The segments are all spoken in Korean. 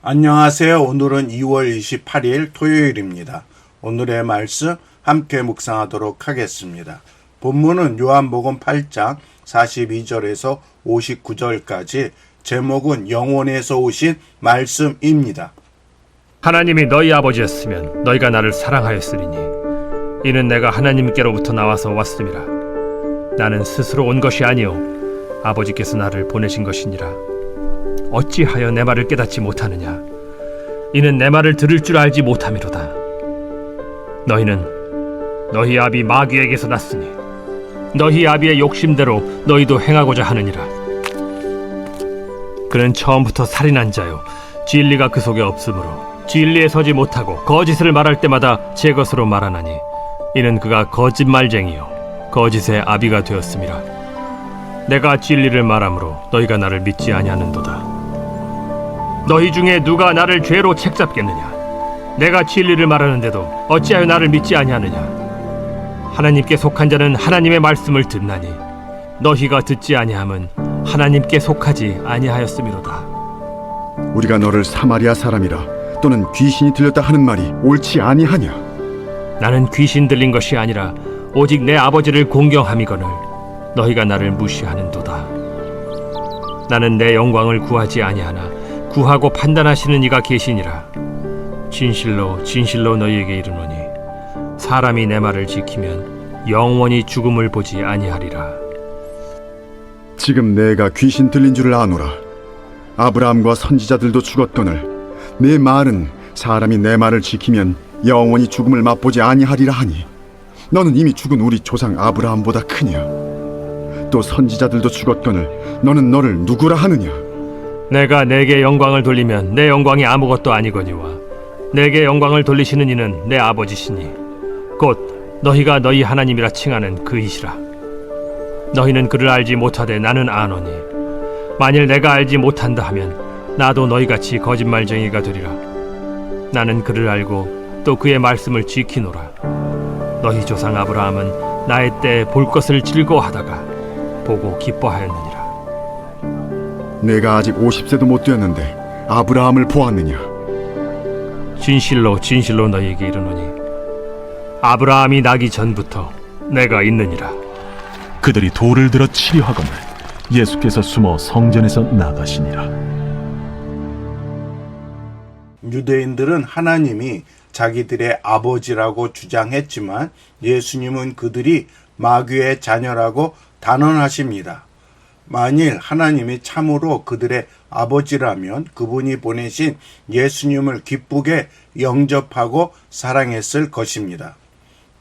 안녕하세요. 오늘은 2월 28일 토요일입니다. 오늘의 말씀 함께 묵상하도록 하겠습니다. 본문은 요한복음 8장 42절에서 59절까지, 제목은 영원에서 오신 말씀입니다. 하나님이 너희 아버지였으면 너희가 나를 사랑하였으리니 이는 내가 하나님께로부터 나와서 왔음이라. 나는 스스로 온 것이 아니요 아버지께서 나를 보내신 것이니라. 어찌하여 내 말을 깨닫지 못하느냐? 이는 내 말을 들을 줄 알지 못함이로다. 너희는 너희 아비 마귀에게서 났으니 너희 아비의 욕심대로 너희도 행하고자 하느니라. 그는 처음부터 살인한 자요 진리가 그 속에 없으므로 진리에 서지 못하고 거짓을 말할 때마다 제 것으로 말하나니 이는 그가 거짓말쟁이요 거짓의 아비가 되었음이라. 내가 진리를 말함으로 너희가 나를 믿지 아니하는도다. 너희 중에 누가 나를 죄로 책잡겠느냐? 내가 진리를 말하는데도 어찌하여 나를 믿지 아니하느냐? 하나님께 속한 자는 하나님의 말씀을 듣나니 너희가 듣지 아니함은 하나님께 속하지 아니하였음이로다. 우리가 너를 사마리아 사람이라 또는 귀신이 들렸다 하는 말이 옳지 아니하냐? 나는 귀신 들린 것이 아니라 오직 내 아버지를 공경함이거늘 너희가 나를 무시하는도다. 나는 내 영광을 구하지 아니하나 구하고 판단하시는 이가 계시니라. 진실로 진실로 너희에게 이르노니 사람이 내 말을 지키면 영원히 죽음을 보지 아니하리라. 지금 내가 귀신 들린 줄을 아노라. 아브라함과 선지자들도 죽었거늘 내 말은 사람이 내 말을 지키면 영원히 죽음을 맛보지 아니하리라 하니 너는 이미 죽은 우리 조상 아브라함보다 크냐? 또 선지자들도 죽었거늘 너는 너를 누구라 하느냐? 내가 내게 영광을 돌리면 내 영광이 아무것도 아니거니와 내게 영광을 돌리시는 이는 내 아버지시니 곧 너희가 너희 하나님이라 칭하는 그이시라. 너희는 그를 알지 못하되 나는 아노니 만일 내가 알지 못한다 하면 나도 너희같이 거짓말쟁이가 되리라. 나는 그를 알고 또 그의 말씀을 지키노라. 너희 조상 아브라함은 나의 때에 볼 것을 즐거워하다가 보고 기뻐하였느니라. 내가 아직 50세도 못 되었는데 아브라함을 보았느냐? 진실로 진실로 너희에게 이르노니 아브라함이 나기 전부터 내가 있느니라. 그들이 돌을 들어 치려 하거늘 예수께서 숨어 성전에서 나가시니라. 유대인들은 하나님이 자기들의 아버지라고 주장했지만 예수님은 그들이 마귀의 자녀라고 단언하십니다. 만일 하나님이 참으로 그들의 아버지라면 그분이 보내신 예수님을 기쁘게 영접하고 사랑했을 것입니다.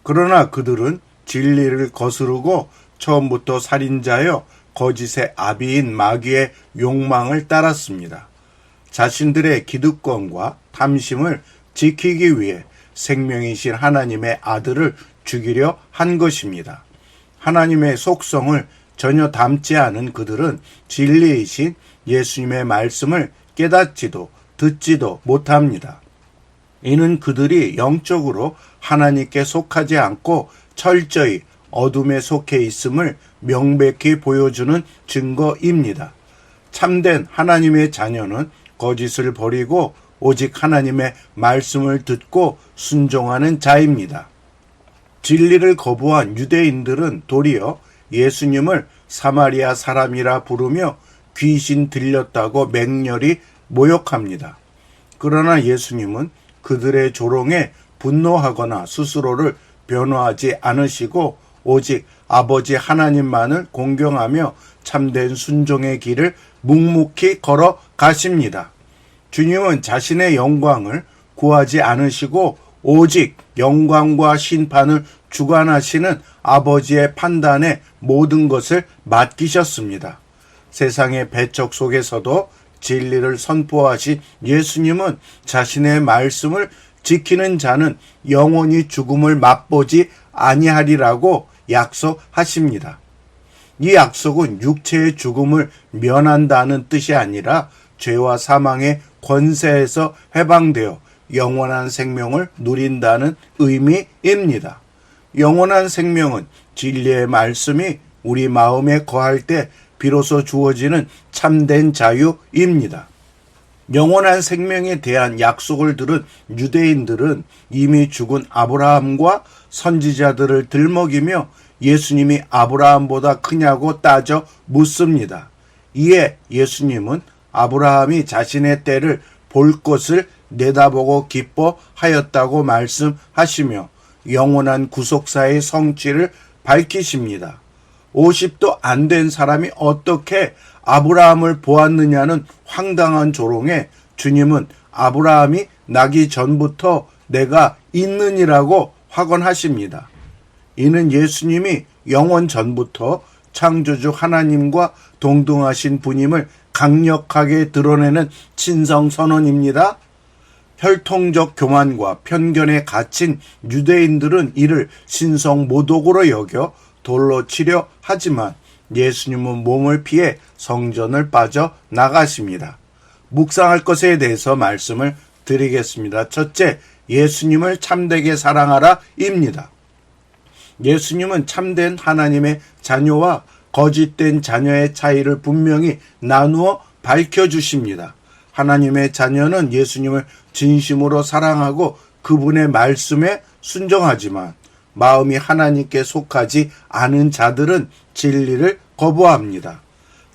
그러나 그들은 진리를 거스르고 처음부터 살인자여 거짓의 아비인 마귀의 욕망을 따랐습니다. 자신들의 기득권과 탐심을 지키기 위해 생명이신 하나님의 아들을 죽이려 한 것입니다. 하나님의 속성을 전혀 닮지 않은 그들은 진리이신 예수님의 말씀을 깨닫지도 듣지도 못합니다. 이는 그들이 영적으로 하나님께 속하지 않고 철저히 어둠에 속해 있음을 명백히 보여주는 증거입니다. 참된 하나님의 자녀는 거짓을 버리고 오직 하나님의 말씀을 듣고 순종하는 자입니다. 진리를 거부한 유대인들은 도리어 예수님을 사마리아 사람이라 부르며 귀신 들렸다고 맹렬히 모욕합니다. 그러나 예수님은 그들의 조롱에 분노하거나 스스로를 변호하지 않으시고 오직 아버지 하나님만을 공경하며 참된 순종의 길을 묵묵히 걸어가십니다. 주님은 자신의 영광을 구하지 않으시고 오직 영광과 심판을 주관하시는 아버지의 판단에 모든 것을 맡기셨습니다. 세상의 배척 속에서도 진리를 선포하신 예수님은 자신의 말씀을 지키는 자는 영원히 죽음을 맛보지 아니하리라고 약속하십니다. 이 약속은 육체의 죽음을 면한다는 뜻이 아니라 죄와 사망의 권세에서 해방되어 영원한 생명을 누린다는 의미입니다. 영원한 생명은 진리의 말씀이 우리 마음에 거할 때 비로소 주어지는 참된 자유입니다. 영원한 생명에 대한 약속을 들은 유대인들은 이미 죽은 아브라함과 선지자들을 들먹이며 예수님이 아브라함보다 크냐고 따져 묻습니다. 이에 예수님은 아브라함이 자신의 때를 볼 것을 내다보고 기뻐하였다고 말씀하시며 영원한 구속사의 성취를 밝히십니다. 50도 안 된 사람이 어떻게 아브라함을 보았느냐는 황당한 조롱에 주님은 아브라함이 나기 전부터 내가 있느니라고 확언하십니다. 이는 예수님이 영원 전부터 창조주 하나님과 동등하신 분임을 강력하게 드러내는 친성 선언입니다. 혈통적 교만과 편견에 갇힌 유대인들은 이를 신성모독으로 여겨 돌로 치려 하지만 예수님은 몸을 피해 성전을 빠져 나가십니다. 묵상할 것에 대해서 말씀을 드리겠습니다. 첫째, 예수님을 참되게 사랑하라 입니다. 예수님은 참된 하나님의 자녀와 거짓된 자녀의 차이를 분명히 나누어 밝혀주십니다. 하나님의 자녀는 예수님을 진심으로 사랑하고 그분의 말씀에 순종하지만 마음이 하나님께 속하지 않은 자들은 진리를 거부합니다.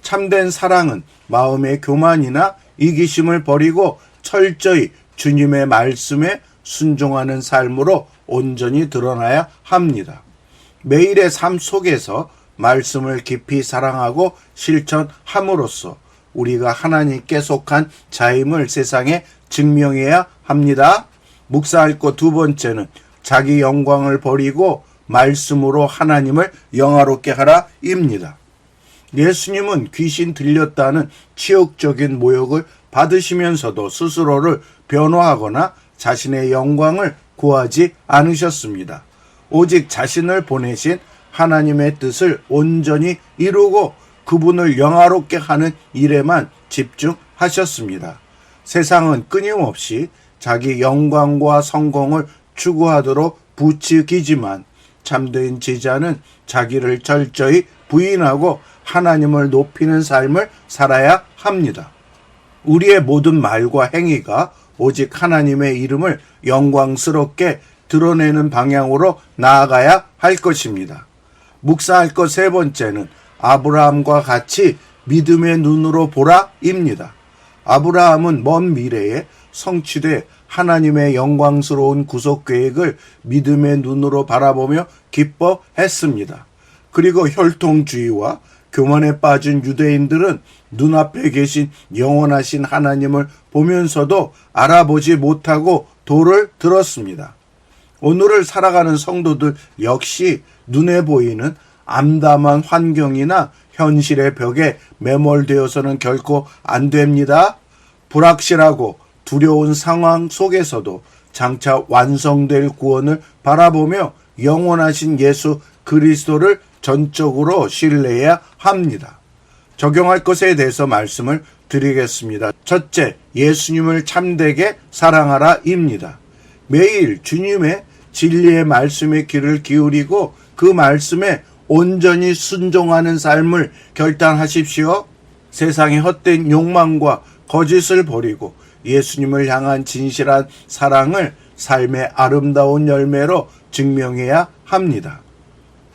참된 사랑은 마음의 교만이나 이기심을 버리고 철저히 주님의 말씀에 순종하는 삶으로 온전히 드러나야 합니다. 매일의 삶 속에서 말씀을 깊이 사랑하고 실천함으로써 우리가 하나님께 속한 자임을 세상에 증명해야 합니다. 묵상할 것 두 번째는 자기 영광을 버리고 말씀으로 하나님을 영화롭게 하라입니다. 예수님은 귀신 들렸다는 치욕적인 모욕을 받으시면서도 스스로를 변호하거나 자신의 영광을 구하지 않으셨습니다. 오직 자신을 보내신 하나님의 뜻을 온전히 이루고 그분을 영화롭게 하는 일에만 집중하셨습니다. 세상은 끊임없이 자기 영광과 성공을 추구하도록 부추기지만 참된 제자는 자기를 철저히 부인하고 하나님을 높이는 삶을 살아야 합니다. 우리의 모든 말과 행위가 오직 하나님의 이름을 영광스럽게 드러내는 방향으로 나아가야 할 것입니다. 묵상할 것 세 번째는 아브라함과 같이 믿음의 눈으로 보라입니다. 아브라함은 먼 미래에 성취돼 하나님의 영광스러운 구속 계획을 믿음의 눈으로 바라보며 기뻐했습니다. 그리고 혈통주의와 교만에 빠진 유대인들은 눈앞에 계신 영원하신 하나님을 보면서도 알아보지 못하고 돌을 들었습니다. 오늘을 살아가는 성도들 역시 눈에 보이는 암담한 환경이나 현실의 벽에 매몰되어서는 결코 안 됩니다. 불확실하고 두려운 상황 속에서도 장차 완성될 구원을 바라보며 영원하신 예수 그리스도를 전적으로 신뢰해야 합니다. 적용할 것에 대해서 말씀을 드리겠습니다. 첫째, 예수님을 참되게 사랑하라입니다. 매일 주님의 진리의 말씀에 귀를 기울이고 그 말씀에 온전히 순종하는 삶을 결단하십시오. 세상의 헛된 욕망과 거짓을 버리고 예수님을 향한 진실한 사랑을 삶의 아름다운 열매로 증명해야 합니다.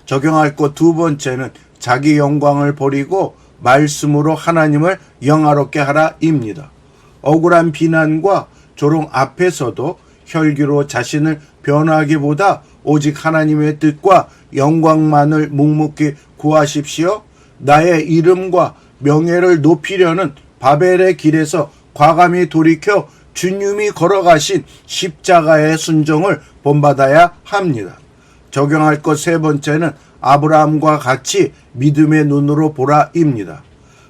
적용할 것 두 번째는 자기 영광을 버리고 말씀으로 하나님을 영화롭게 하라입니다. 억울한 비난과 조롱 앞에서도 혈기로 자신을 변화하기보다 오직 하나님의 뜻과 영광만을 묵묵히 구하십시오. 나의 이름과 명예를 높이려는 바벨의 길에서 과감히 돌이켜 주님이 걸어가신 십자가의 순종을 본받아야 합니다. 적용할 것 세 번째는 아브라함과 같이 믿음의 눈으로 보라입니다.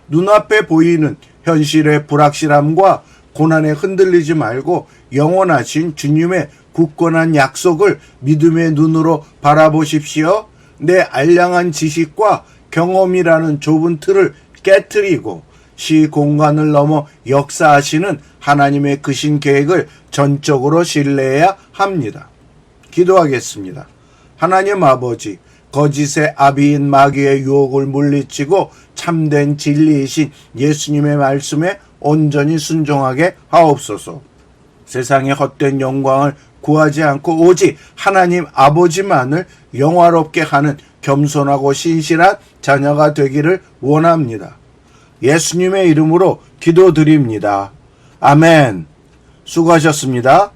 눈앞에 보이는 현실의 불확실함과 고난에 흔들리지 말고 영원하신 주님의 굳건한 약속을 믿음의 눈으로 바라보십시오. 내 알량한 지식과 경험이라는 좁은 틀을 깨트리고 시공간을 넘어 역사하시는 하나님의 크신 계획을 전적으로 신뢰해야 합니다. 기도하겠습니다. 하나님 아버지, 거짓의 아비인 마귀의 유혹을 물리치고 참된 진리이신 예수님의 말씀에 온전히 순종하게 하옵소서. 세상의 헛된 영광을 구하지 않고 오직 하나님 아버지만을 영화롭게 하는 겸손하고 신실한 자녀가 되기를 원합니다. 예수님의 이름으로 기도드립니다. 아멘. 수고하셨습니다.